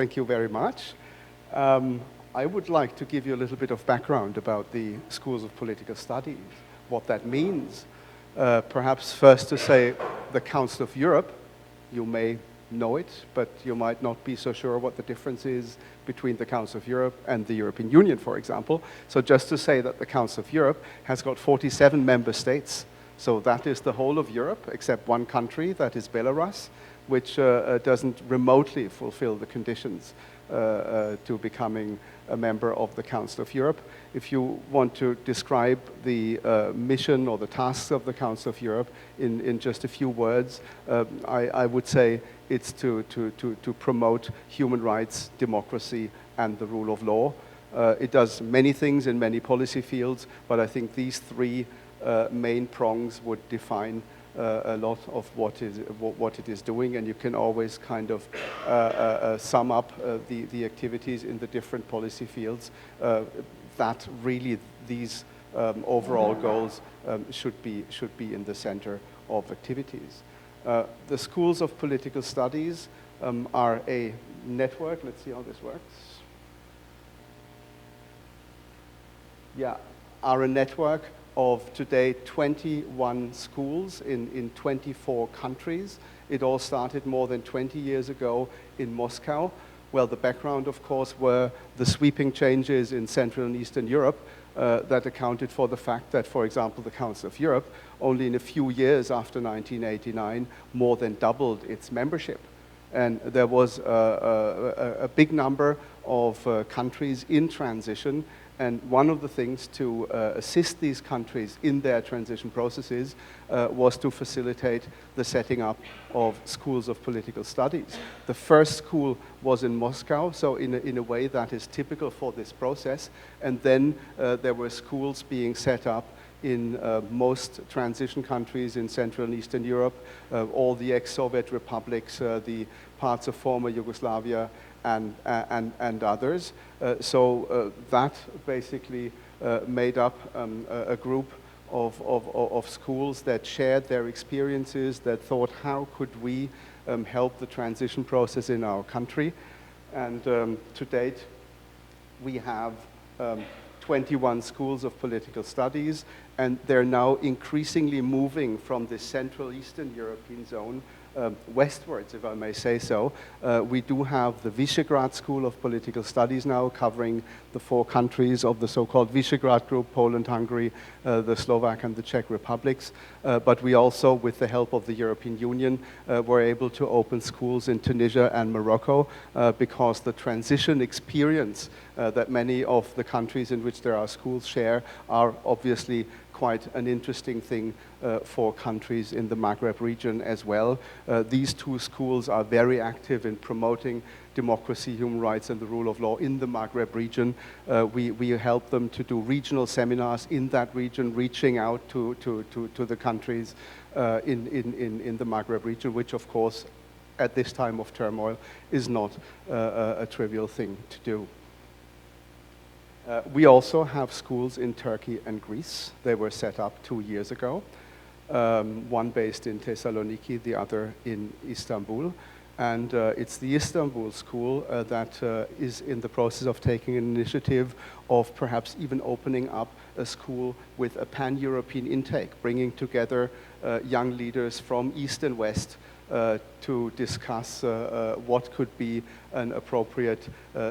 Thank you very much. I would like to give you a little bit of background about the Schools of Political Studies, what that means. Perhaps first to say the Council of Europe, you may know it, but you might not be so sure what the difference is between the Council of Europe and the European Union, for example. So just to say that the Council of Europe has got 47 member states. So that is the whole of Europe, except one country, that is Belarus, which doesn't remotely fulfill the conditions to becoming a member of the Council of Europe. If you want to describe the mission or the tasks of the Council of Europe in just a few words, I would say it's to promote human rights, democracy, and the rule of law. It does many things in many policy fields, but I think these three main prongs would define a lot of what it is doing, and you can always kind of sum up the activities in the different policy fields that really these overall goals should be in the center of activities. The Schools of Political Studies are a network. Let's see how this works. Yeah, are a network of today 21 schools in 24 countries. It all started more than 20 years ago in Moscow. Well, the background, of course, were the sweeping changes in Central and Eastern Europe that accounted for the fact that, for example, the Council of Europe, only in a few years after 1989, more than doubled its membership. And there was a big number of countries in transition. And one of the things to assist these countries in their transition processes was to facilitate the setting up of schools of political studies. The first school was in Moscow, so in a way that is typical for this process. And then there were schools being set up in most transition countries in Central and Eastern Europe, all the ex-Soviet republics, the parts of former Yugoslavia, and others. So that basically made up a group of schools that shared their experiences, that thought, how could we help the transition process in our country? And to date, we have 21 schools of political studies, and they're now increasingly moving from the Central Eastern European zone westwards, if I may say so. We do have the Visegrad School of Political Studies now, covering the 4 countries of the so-called Visegrad Group, Poland, Hungary, the Slovak and the Czech Republics. But we also, with the help of the European Union, were able to open schools in Tunisia and Morocco because the transition experience that many of the countries in which there are schools share are obviously quite an interesting thing for countries in the Maghreb region as well. These 2 schools are very active in promoting democracy, human rights, and the rule of law in the Maghreb region. We help them to do regional seminars in that region, reaching out to the countries in the Maghreb region, which of course at this time of turmoil is not a trivial thing to do. We also have schools in Turkey and Greece. They were set up 2 years ago, one based in Thessaloniki, the other in Istanbul. And it's the Istanbul school that is in the process of taking an initiative of perhaps even opening up a school with a pan-European intake, bringing together young leaders from East and West to discuss what could be an appropriate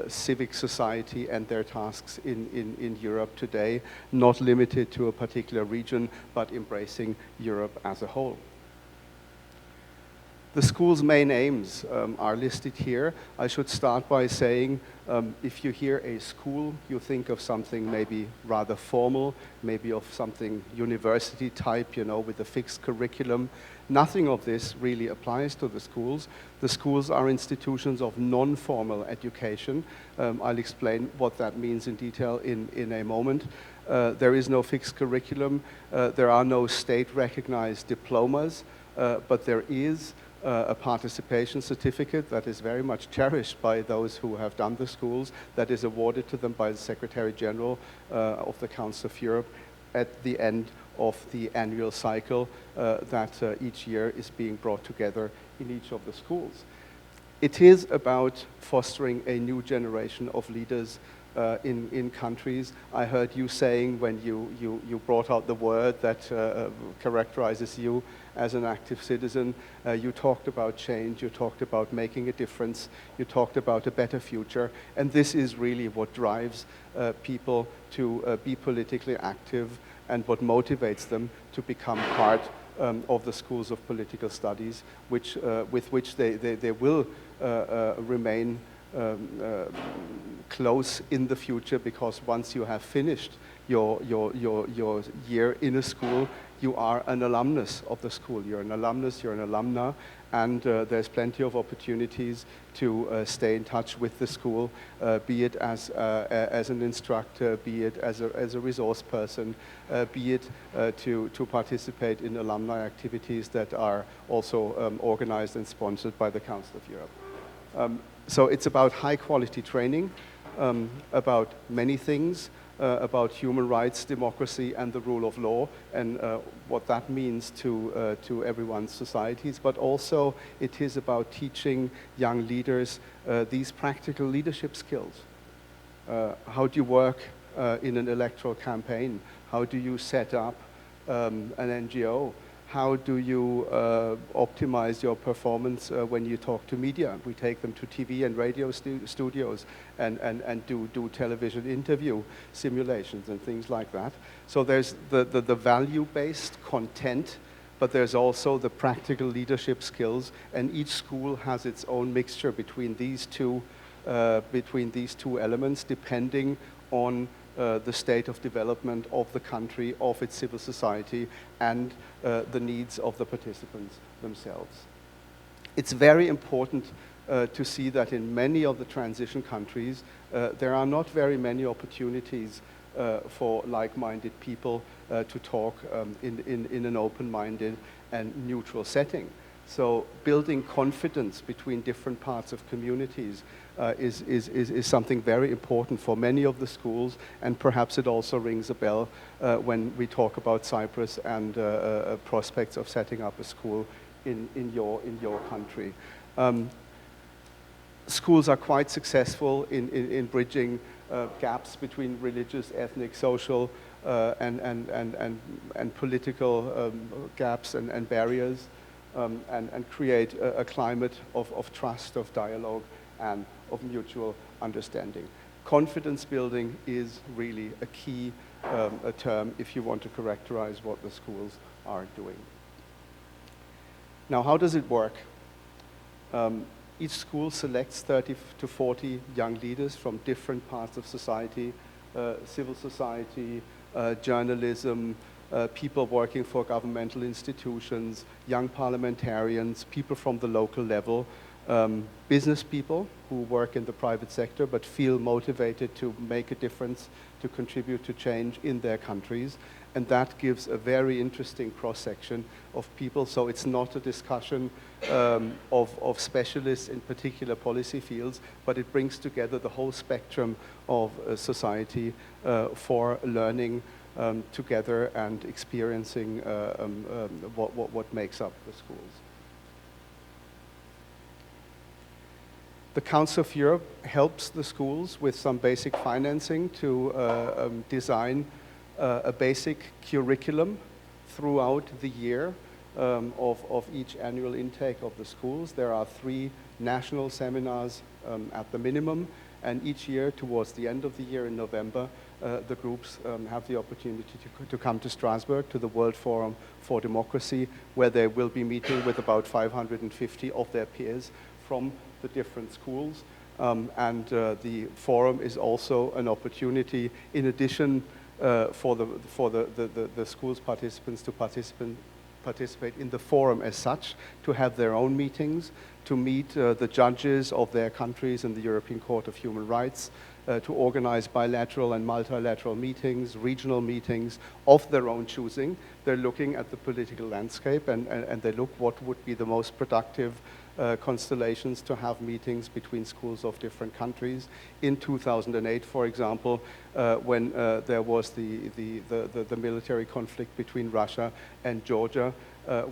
civic society and their tasks in Europe today, not limited to a particular region, but embracing Europe as a whole. The school's main aims are listed here. I should start by saying, if you hear a school, you think of something maybe rather formal, maybe of something university type, you know, with a fixed curriculum. Nothing of this really applies to the schools. The schools are institutions of non-formal education. I'll explain what that means in detail in a moment. There is no fixed curriculum. There are no state-recognized diplomas, but there is a participation certificate that is very much cherished by those who have done the schools, that is awarded to them by the Secretary General of the Council of Europe at the end of the annual cycle that each year is being brought together in each of the schools. It is about fostering a new generation of leaders in countries. I heard you saying when you brought out the word that characterizes you as an active citizen, you talked about change, you talked about making a difference, you talked about a better future, and this is really what drives people to be politically active and what motivates them to become part of the schools of political studies, with which they will remain close in the future, because once you have finished your year in a school, you are an alumnus of the school. You're an alumnus, you're an alumna, and there's plenty of opportunities to stay in touch with the school, be it as an instructor, be it as a resource person, be it to participate in alumni activities that are also organized and sponsored by the Council of Europe. So it's about high quality training, about many things, about human rights, democracy, and the rule of law, and what that means to everyone's societies. But also it is about teaching young leaders these practical leadership skills. How do you work in an electoral campaign? How do you set up an NGO? How do you optimize your performance when you talk to media? We take them to TV and radio studios and do television interview simulations and things like that. So there's the value-based content, but there's also the practical leadership skills, and each school has its own mixture between these two elements, depending on the state of development of the country, of its civil society, and the needs of the participants themselves. It's very important to see that in many of the transition countries, there are not very many opportunities for like-minded people to talk in an open-minded and neutral setting. So building confidence between different parts of communities is something very important for many of the schools, and perhaps it also rings a bell when we talk about Cyprus and prospects of setting up a school in your country. Schools are quite successful in bridging gaps between religious, ethnic, social, and political gaps and barriers, and create a climate of trust, of dialogue, and of mutual understanding. Confidence building is really a key term if you want to characterize what the schools are doing. Now, how does it work? Each school selects 30 to 40 young leaders from different parts of society, civil society, journalism, people working for governmental institutions, young parliamentarians, people from the local level, business people who work in the private sector but feel motivated to make a difference, to contribute to change in their countries. And that gives a very interesting cross-section of people. So it's not a discussion of specialists in particular policy fields, but it brings together the whole spectrum of society for learning together and experiencing what makes up the schools. The Council of Europe helps the schools with some basic financing to design a basic curriculum throughout the year of each annual intake of the schools. There are 3 national seminars at the minimum, and each year, towards the end of the year in November, the groups have the opportunity to come to Strasbourg, to the World Forum for Democracy, where they will be meeting with about 550 of their peers from the different schools. And the forum is also an opportunity, in addition for the school's participants to participate in the forum as such, to have their own meetings, to meet the judges of their countries in the European Court of Human Rights, to organize bilateral and multilateral meetings, regional meetings of their own choosing. They're looking at the political landscape and they look what would be the most productive constellations to have meetings between schools of different countries. In 2008, for example, when there was the military conflict between Russia and Georgia,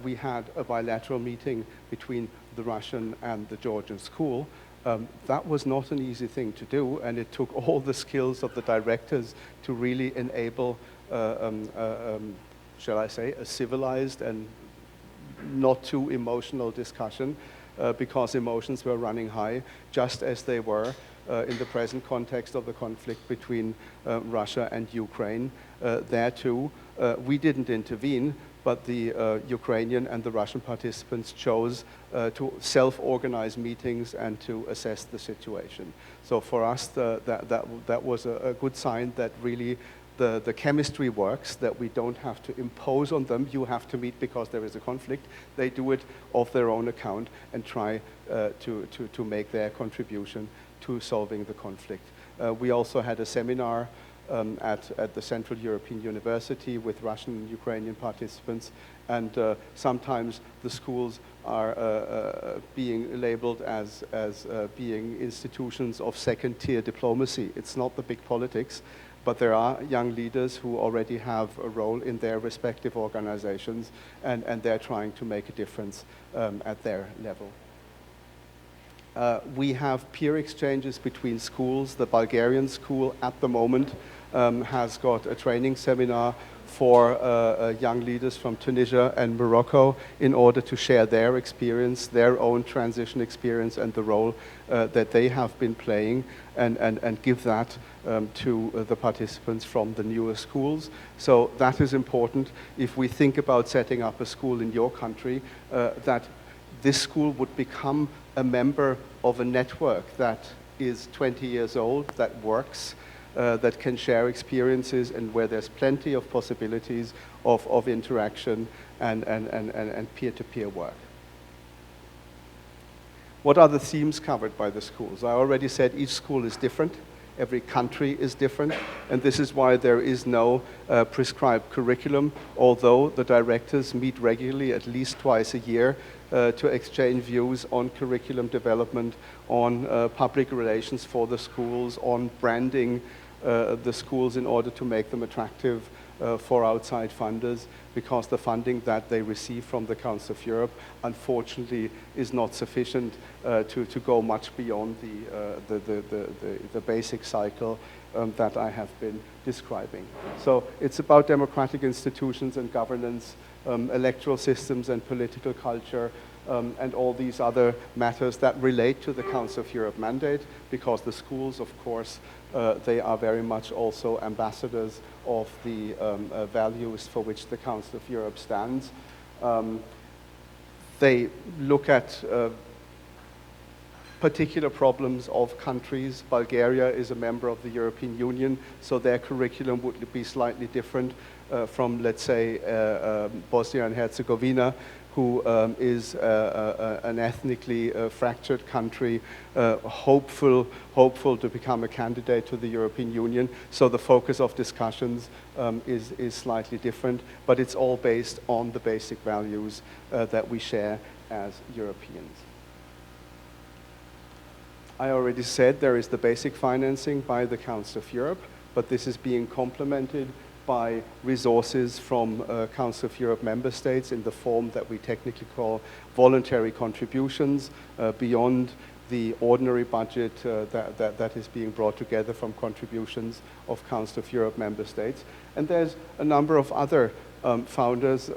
we had a bilateral meeting between the Russian and the Georgian school, that was not an easy thing to do, and it took all the skills of the directors to really enable, shall I say, a civilized and not too emotional discussion, because emotions were running high, just as they were in the present context of the conflict between Russia and Ukraine. There too, we didn't intervene, but the Ukrainian and the Russian participants chose to self-organize meetings and to assess the situation. So for us, that was a good sign that really the chemistry works, that we don't have to impose on them. You have to meet because there is a conflict. They do it of their own account and try to make their contribution to solving the conflict. We also had a seminar at the Central European University with Russian and Ukrainian participants, and sometimes the schools are being labeled as being institutions of second-tier diplomacy. It's not the big politics, but there are young leaders who already have a role in their respective organizations, and they're trying to make a difference at their level. We have peer exchanges between schools. The Bulgarian school at the moment has got a training seminar for young leaders from Tunisia and Morocco in order to share their experience, their own transition experience, and the role that they have been playing, and give that to the participants from the newer schools. So that is important if we think about setting up a school in your country, that this school would become a member of a network that is 20 years old, that works, that can share experiences, and where there's plenty of possibilities of interaction and peer-to-peer work. What are the themes covered by the schools? I already said each school is different. Every country is different, and this is why there is no prescribed curriculum, although the directors meet regularly, at least twice a year, to exchange views on curriculum development, on public relations for the schools, on branding the schools in order to make them attractive for outside funders, because the funding that they receive from the Council of Europe, unfortunately, is not sufficient to go much beyond the basic cycle that I have been describing. So it's about democratic institutions and governance, electoral systems and political culture, and all these other matters that relate to the Council of Europe mandate, because the schools, of course, they are very much also ambassadors of the values for which the Council of Europe stands. They look at particular problems of countries. Bulgaria is a member of the European Union, so their curriculum would be slightly different from, let's say, Bosnia and Herzegovina, who is an ethnically fractured country, hopeful to become a candidate to the European Union. So the focus of discussions is slightly different, but it's all based on the basic values that we share as Europeans. I already said there is the basic financing by the Council of Europe, but this is being complemented by resources from Council of Europe member states in the form that we technically call voluntary contributions, beyond the ordinary budget that is being brought together from contributions of Council of Europe member states. And there's a number of other funders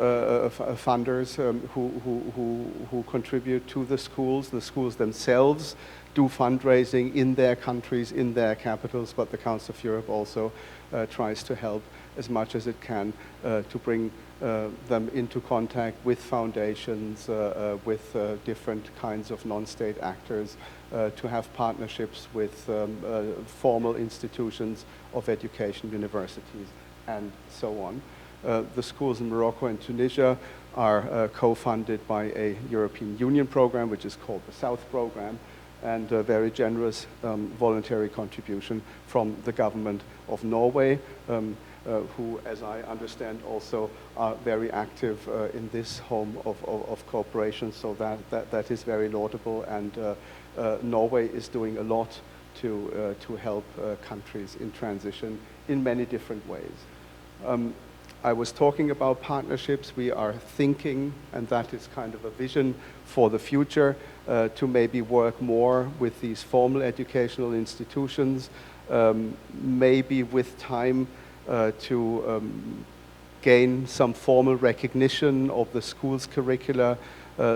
who contribute to the schools. The schools themselves do fundraising in their countries, in their capitals, but the Council of Europe also tries to help as much as it can to bring them into contact with foundations, with different kinds of non-state actors, to have partnerships with formal institutions of education, universities, and so on. The schools in Morocco and Tunisia are co-funded by a European Union program, which is called the South Program, and a very generous voluntary contribution from the government of Norway, who, as I understand, also are very active in this home of cooperation. So that is very laudable, and Norway is doing a lot to help countries in transition in many different ways. I was talking about partnerships. We are thinking, and that is kind of a vision for the future, to maybe work more with these formal educational institutions, maybe with time to gain some formal recognition of the school's curricula,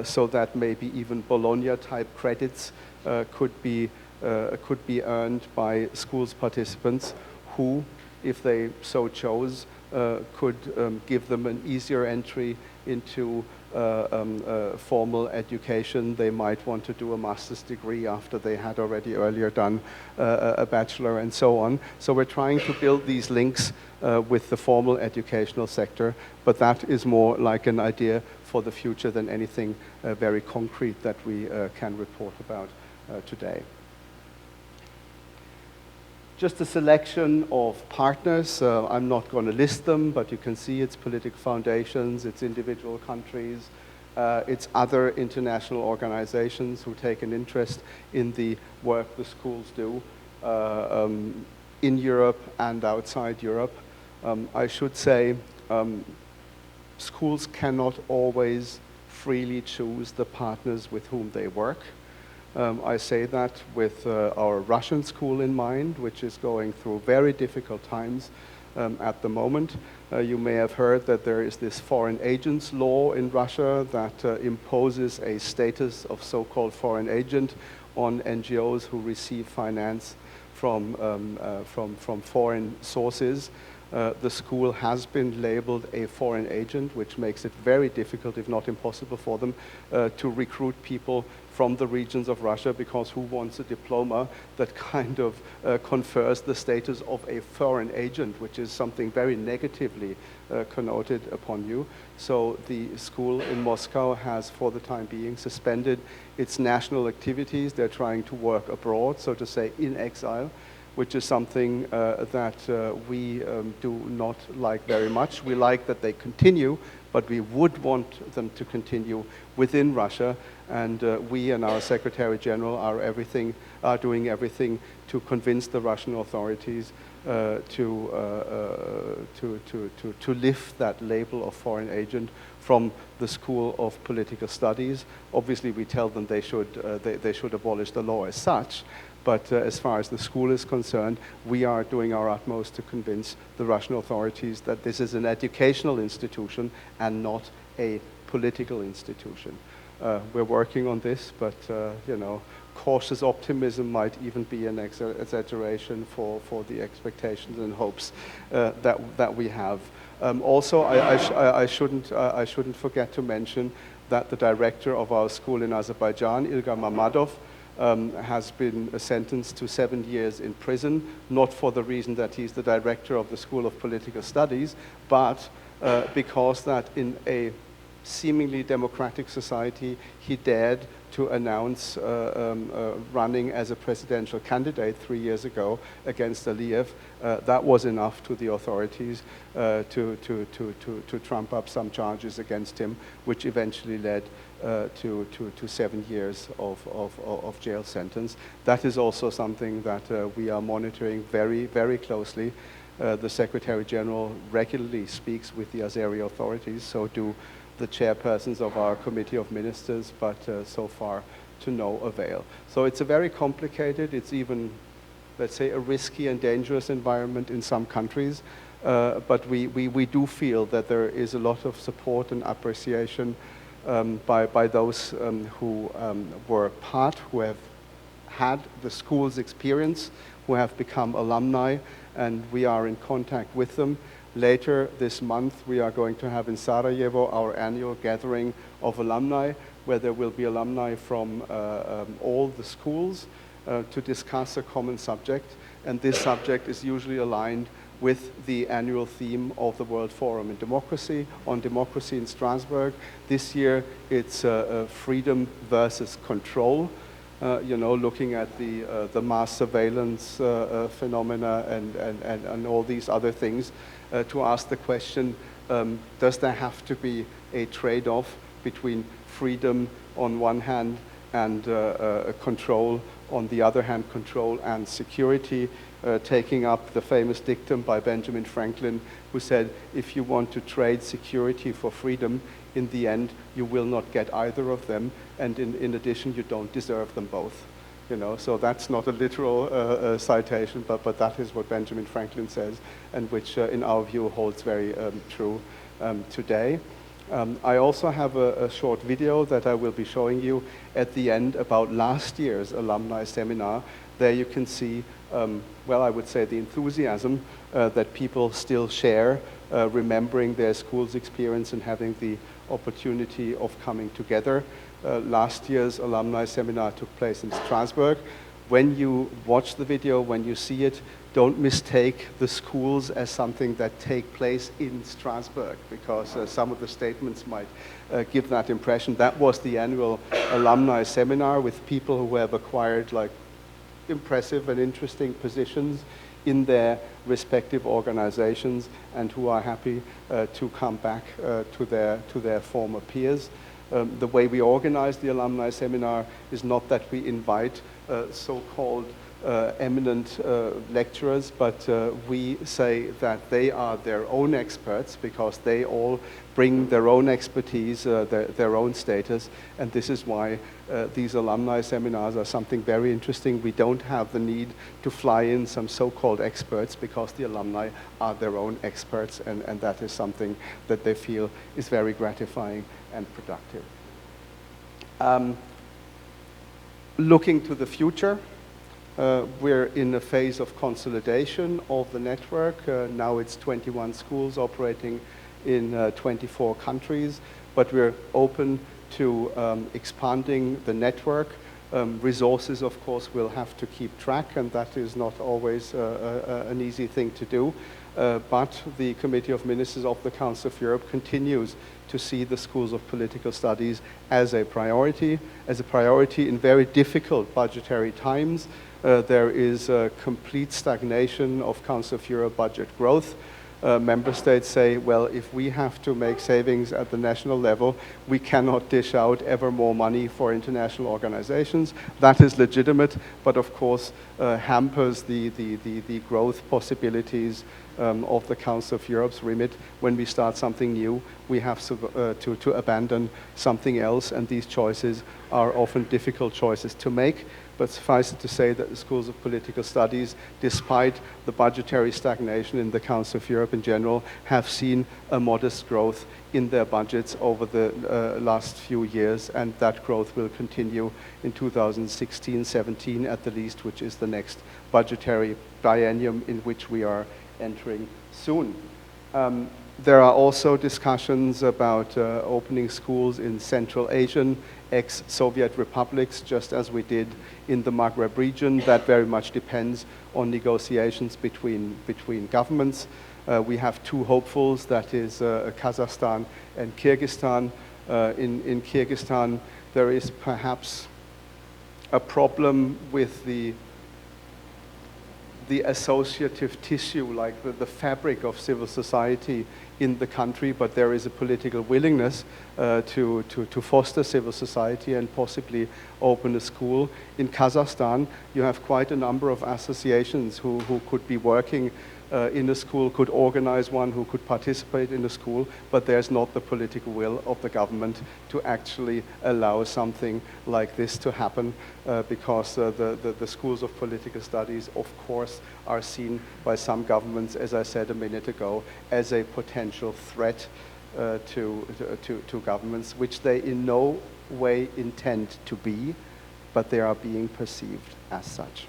so that maybe even Bologna-type credits could be earned by schools participants who, if they so chose, could give them an easier entry into formal education. They might want to do a master's degree after they had already earlier done a bachelor and so on. So we're trying to build these links with the formal educational sector, but that is more like an idea for the future than anything very concrete that we can report about today. Just a selection of partners. I'm not going to list them, but you can see it's political foundations, it's individual countries, it's other international organizations who take an interest in the work the schools do in Europe and outside Europe. I should say schools cannot always freely choose the partners with whom they work. I say that with our Russian school in mind, which is going through very difficult times at the moment. You may have heard that there is this foreign agents law in Russia that imposes a status of so-called foreign agent on NGOs who receive finance from foreign sources. The school has been labeled a foreign agent, which makes it very difficult, if not impossible, for them to recruit people from the regions of Russia, because who wants a diploma that kind of confers the status of a foreign agent, which is something very negatively connoted upon you. So the school in Moscow has, for the time being, suspended its national activities. They're trying to work abroad, so to say, in exile, which is something that we do not like very much. We like that they continue, but we would want them to continue within Russia, and we and our Secretary General are doing everything to convince the Russian authorities to lift that label of foreign agent from the School of Political Studies. Obviously, we tell them they should abolish the law as such. But as far as the school is concerned, we are doing our utmost to convince the Russian authorities that this is an educational institution and not a political institution. We're working on this, but cautious optimism might even be an exaggeration for the expectations and hopes that we have. Also, I shouldn't forget to mention that the director of our school in Azerbaijan, Ilgar Mamadov, has been sentenced to 7 years in prison, not for the reason that he's the director of the School of Political Studies, but because that in a seemingly democratic society, he dared to announce running as a presidential candidate 3 years ago against Aliyev. That was enough to the authorities to trump up some charges against him, which eventually led to 7 years of jail sentence. That is also something that we are monitoring very, very closely. The Secretary General regularly speaks with the Azeri authorities, so do the chairpersons of our Committee of Ministers, but so far to no avail. So it's a very complicated, it's even, let's say, a risky and dangerous environment in some countries, but we do feel that there is a lot of support and appreciation by those who were part, who have had the school's experience, who have become alumni, and we are in contact with them. Later this month, we are going to have in Sarajevo our annual gathering of alumni, where there will be alumni from all the schools to discuss a common subject. And this subject is usually aligned with the annual theme of the World Forum on Democracy in Strasbourg. This year, it's freedom versus control. Looking at the mass surveillance phenomena and all these other things, to ask the question, does there have to be a trade-off between freedom on one hand and control on the other hand, control and security, taking up the famous dictum by Benjamin Franklin, who said, if you want to trade security for freedom, in the end, you will not get either of them, and in addition, you don't deserve them both. You know, so that's not a literal citation, but that is what Benjamin Franklin says, and which, in our view, holds very true today. I also have a short video that I will be showing you at the end about last year's alumni seminar. There you can see, well, I would say the enthusiasm that people still share, remembering their school's experience and having the opportunity of coming together. Last year's alumni seminar took place in Strasbourg. When you watch the video, when you see it, don't mistake the schools as something that take place in Strasbourg, because some of the statements might give that impression. That was the annual alumni seminar with people who have acquired like impressive and interesting positions in their respective organizations and who are happy to come back to their former peers. The way we organize the alumni seminar is not that we invite so-called eminent lecturers, but we say that they are their own experts because they all bring their own expertise, their own status, and this is why these alumni seminars are something very interesting. We don't have the need to fly in some so-called experts because the alumni are their own experts, and that is something that they feel is very gratifying and productive. Looking to the future, we're in a phase of consolidation of the network. Now it's 21 schools operating in 24 countries, but we're open to expanding the network. Resources, of course, will have to keep track, and that is not always an easy thing to do. But the Committee of Ministers of the Council of Europe continues to see the schools of political studies as a priority in very difficult budgetary times. There is a complete stagnation of Council of Europe budget growth. Member states say, well, if we have to make savings at the national level, we cannot dish out ever more money for international organizations. That is legitimate, but of course hampers the growth possibilities of the Council of Europe's remit. When we start something new, we have to abandon something else, and these choices are often difficult choices to make. But suffice it to say that the schools of political studies, despite the budgetary stagnation in the Council of Europe in general, have seen a modest growth in their budgets over the last few years, and that growth will continue in 2016-17 at the least, which is the next budgetary biennium in which we are entering soon. There are also discussions about opening schools in Central Asian ex-Soviet republics, just as we did in the Maghreb region. That very much depends on negotiations between governments. We have two hopefuls, that is Kazakhstan and Kyrgyzstan. In Kyrgyzstan, there is perhaps a problem with the associative tissue, like the fabric of civil society in the country, but there is a political willingness to foster civil society and possibly open a school. In Kazakhstan, you have quite a number of associations who could be working in a school, could organize one, who could participate in a school, but there's not the political will of the government to actually allow something like this to happen because the schools of political studies, of course, are seen by some governments, as I said a minute ago, as a potential threat to governments, which they in no way intend to be, but they are being perceived as such.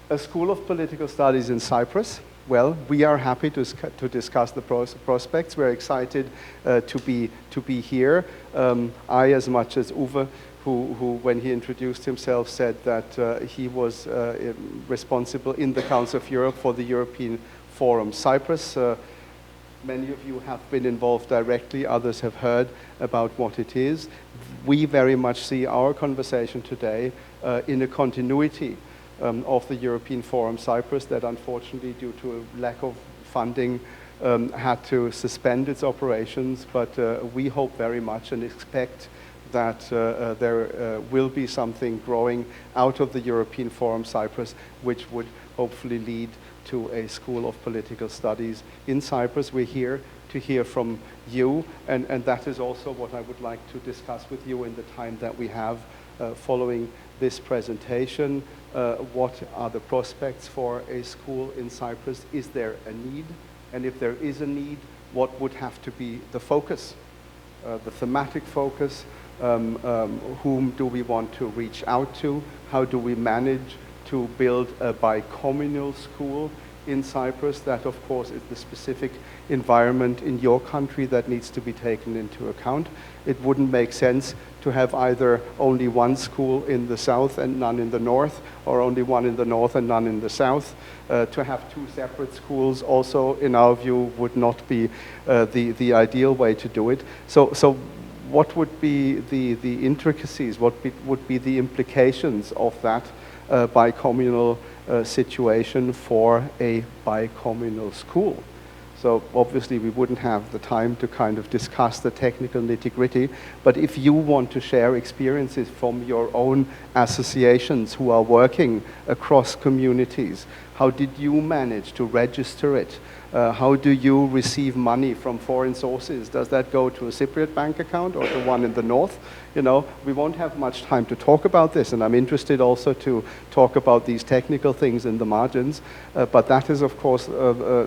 A School of Political Studies in Cyprus. Well, we are happy to discuss the prospects. We're excited to be here. I, as much as Uwe, who when he introduced himself, said that he was responsible in the Council of Europe for the European Forum Cyprus. Many of you have been involved directly, others have heard about what it is. We very much see our conversation today in a continuity of the European Forum Cyprus that unfortunately, due to a lack of funding, had to suspend its operations, but we hope very much and expect that there will be something growing out of the European Forum Cyprus, which would hopefully lead to a School of Political Studies in Cyprus. We're here to hear from you, and that is also what I would like to discuss with you in the time that we have following this presentation. What are the prospects for a school in Cyprus? Is there a need? And if there is a need, what would have to be the focus, the thematic focus? Whom do we want to reach out to? How do we manage to build a bicommunal school in Cyprus? That, of course, is the specific environment in your country that needs to be taken into account. It wouldn't make sense to have either only one school in the south and none in the north, or only one in the north and none in the south. To have two separate schools also, in our view, would not be the ideal way to do it. So what would be the intricacies, what would be the implications of that bicommunal situation for a bicommunal school? So obviously we wouldn't have the time to kind of discuss the technical nitty-gritty, but if you want to share experiences from your own associations who are working across communities, how did you manage to register it? How do you receive money from foreign sources? Does that go to a Cypriot bank account or to one in the north? You know, we won't have much time to talk about this, and I'm interested also to talk about these technical things in the margins. But that is, of course,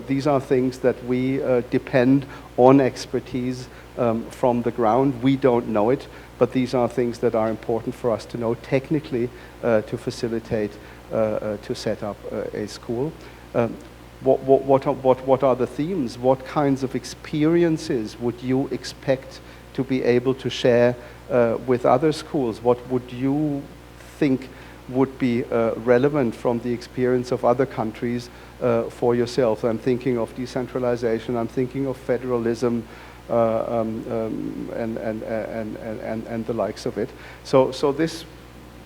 these are things that we depend on expertise from the ground. We don't know it, but these are things that are important for us to know technically to facilitate, to set up a school. What are the themes? What kinds of experiences would you expect to be able to share with other schools? What would you think would be relevant from the experience of other countries for yourself? I'm thinking of decentralization, I'm thinking of federalism, and the likes of it. So this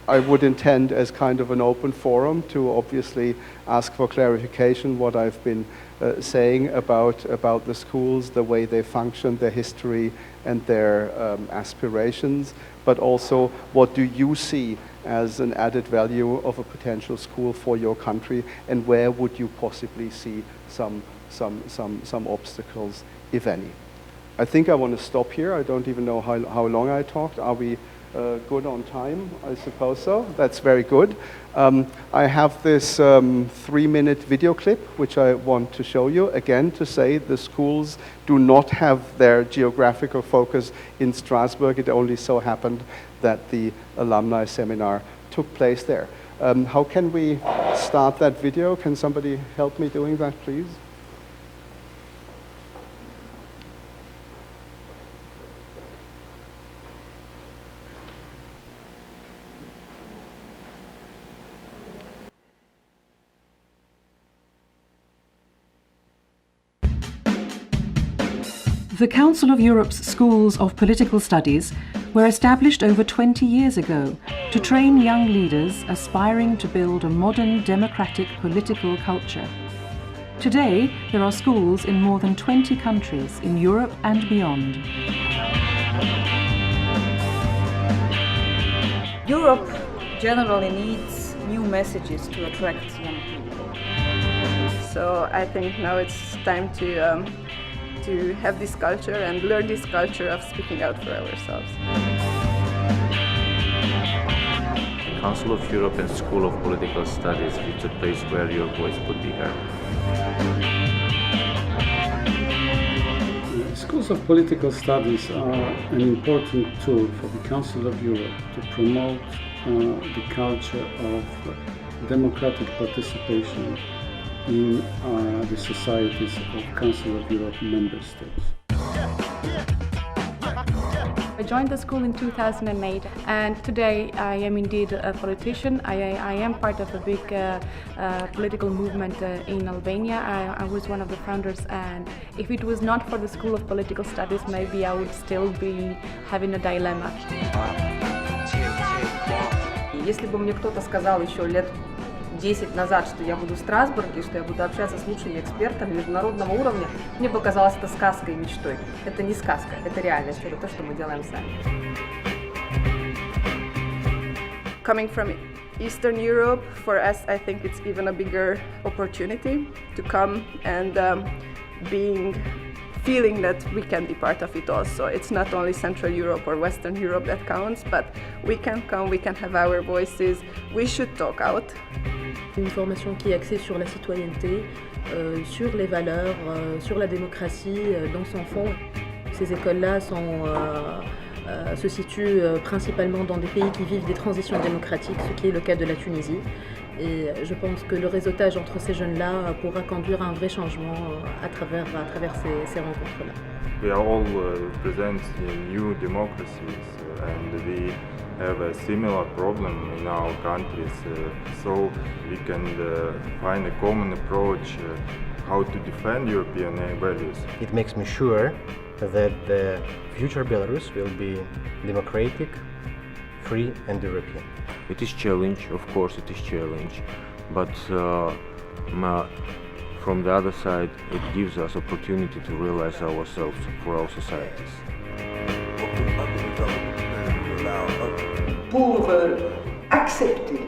I would intend as kind of an open forum to obviously ask for clarification what I've been saying about the schools, the way they function, their history and their aspirations, but also what do you see as an added value of a potential school for your country, and where would you possibly see some obstacles, if any. I think I want to stop here. I don't even know how long I talked. Are we good on time? I suppose so. That's very good. I have this 3-minute video clip which I want to show you. Again, to say the schools do not have their geographical focus in Strasbourg. It only so happened that the alumni seminar took place there. How can we start that video? Can somebody help me doing that, please? The Council of Europe's Schools of Political Studies were established over 20 years ago to train young leaders aspiring to build a modern democratic political culture. Today, there are schools in more than 20 countries in Europe and beyond. Europe generally needs new messages to attract young people. So I think now it's time to have this culture and learn this culture of speaking out for ourselves. Council of Europe and School of Political Studies is a place where your voice could be heard. Schools of Political Studies are an important tool for the Council of Europe to promote the culture of democratic participation in the societies of Council of Europe member states. I joined the school in 2008, and today I am indeed a politician. I am part of a big political movement in Albania. I was one of the founders, and if it was not for the School of Political Studies, maybe I would still be having a dilemma. Если бы мне кто-то сказал еще лет 10 назад, что я буду в Страсбурге, что я буду общаться с лучшими экспертами международного уровня, мне бы казалось это сказкой и мечтой. Это не сказка, это реальность, это то, что мы делаем сами. Coming from Eastern Europe, for us, I think it's even a bigger opportunity to come and feeling that we can be part of it also. It's not only Central Europe or Western Europe that counts, but we can come, we can have our voices, we should talk out. Une formation qui est axée sur la citoyenneté, sur les valeurs, sur la démocratie dans son fond. Ces écoles-là se situent principalement dans des pays qui vivent des transitions démocratiques, ce qui est le cas de la Tunisie. Et je pense que le réseautage entre ces jeunes-là pourra conduire à un vrai changement à travers ces rencontres-là. We are all presenting new democracies and we have a similar problem in our countries, so we can find a common approach how to defend European values. It makes me sure that the future Belarus will be democratic, free and European. It is challenge, of course it is challenge, but from the other side it gives us opportunity to realize ourselves for our societies. Pour accepter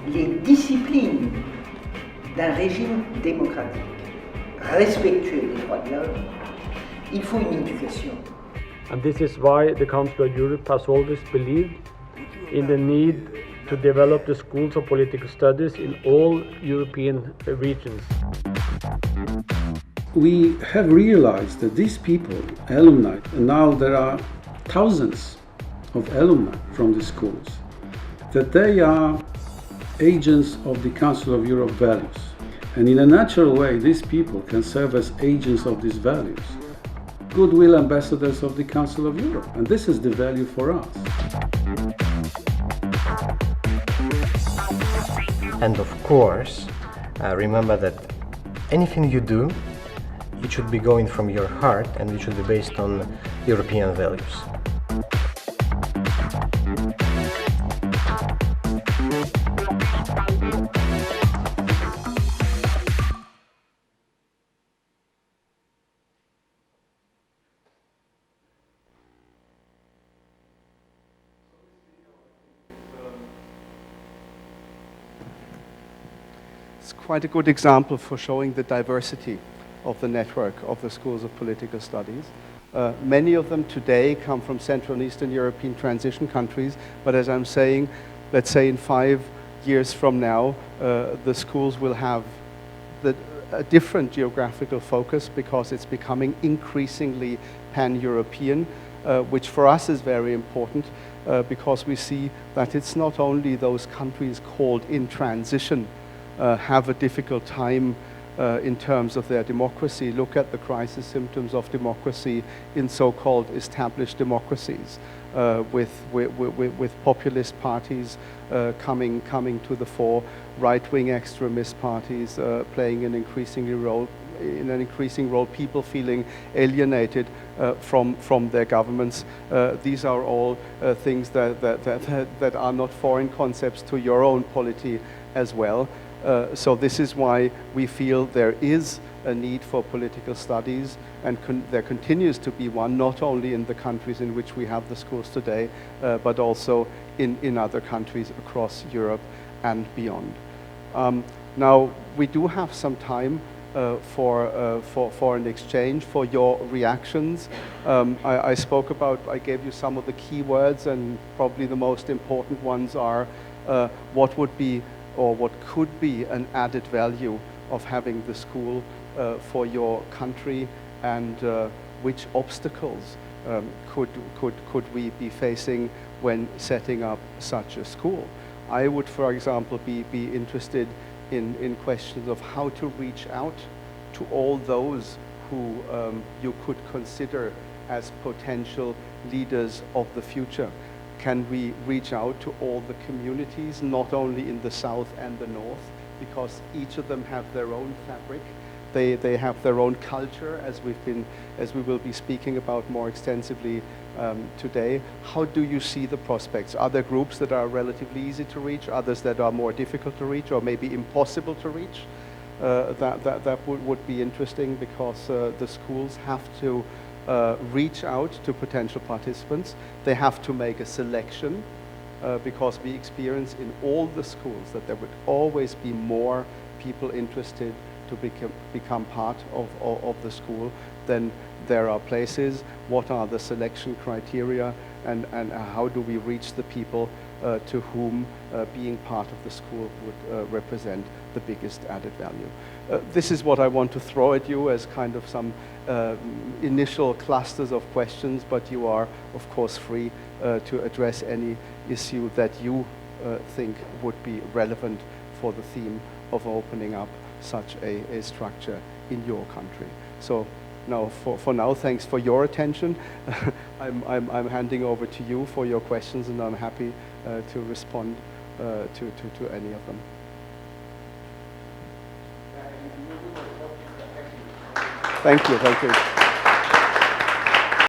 les disciplines d'un régime démocratique, respectueux des droits de l'homme, il faut une éducation. And this is why the Council of Europe has always believed in the need to develop the schools of political studies in all European regions. We have realized that these people, alumni, and now there are thousands of alumni from the schools, that they are agents of the Council of Europe values. And in a natural way, these people can serve as agents of these values, goodwill ambassadors of the Council of Europe. And this is the value for us. And of course, remember that anything you do, it should be going from your heart and it should be based on European values. It's quite a good example for showing the diversity of the network of the schools of political studies. Many of them today come from Central and Eastern European transition countries, but as I'm saying, let's say in 5 years from now, the schools will have a different geographical focus because it's becoming increasingly pan-European, which for us is very important because we see that it's not only those countries called in transition have a difficult time in terms of their democracy. Look at the crisis symptoms of democracy in so-called established democracies, with populist parties coming to the fore, right-wing extremist parties playing an increasing role, people feeling alienated from their governments. These are all things that are not foreign concepts to your own polity as well. So this is why we feel there is a need for political studies, and there continues to be one, not only in the countries in which we have the schools today, but also in other countries across Europe and beyond. Now, we do have some time for an exchange, for your reactions. I gave you some of the key words, and probably the most important ones are what would be or what could be an added value of having the school for your country, and which obstacles could we be facing when setting up such a school. I would, for example, be interested in questions of how to reach out to all those who you could consider as potential leaders of the future. Can we reach out to all the communities, not only in the south and the north, because each of them have their own fabric. They have their own culture, as we will be speaking about more extensively today. How do you see the prospects? Are there groups that are relatively easy to reach, others that are more difficult to reach, or maybe impossible to reach? That would be interesting, because the schools have to reach out to potential participants. They have to make a selection because we experience in all the schools that there would always be more people interested to become part of the school than there are places. What are the selection criteria, and how do we reach the people to whom being part of the school would represent the biggest added value. This is what I want to throw at you as kind of some initial clusters of questions, but you are of course free to address any issue that you think would be relevant for the theme of opening up such a structure in your country. So now, for now, thanks for your attention. I'm handing over to you for your questions, and I'm happy to respond to any of them. Thank you.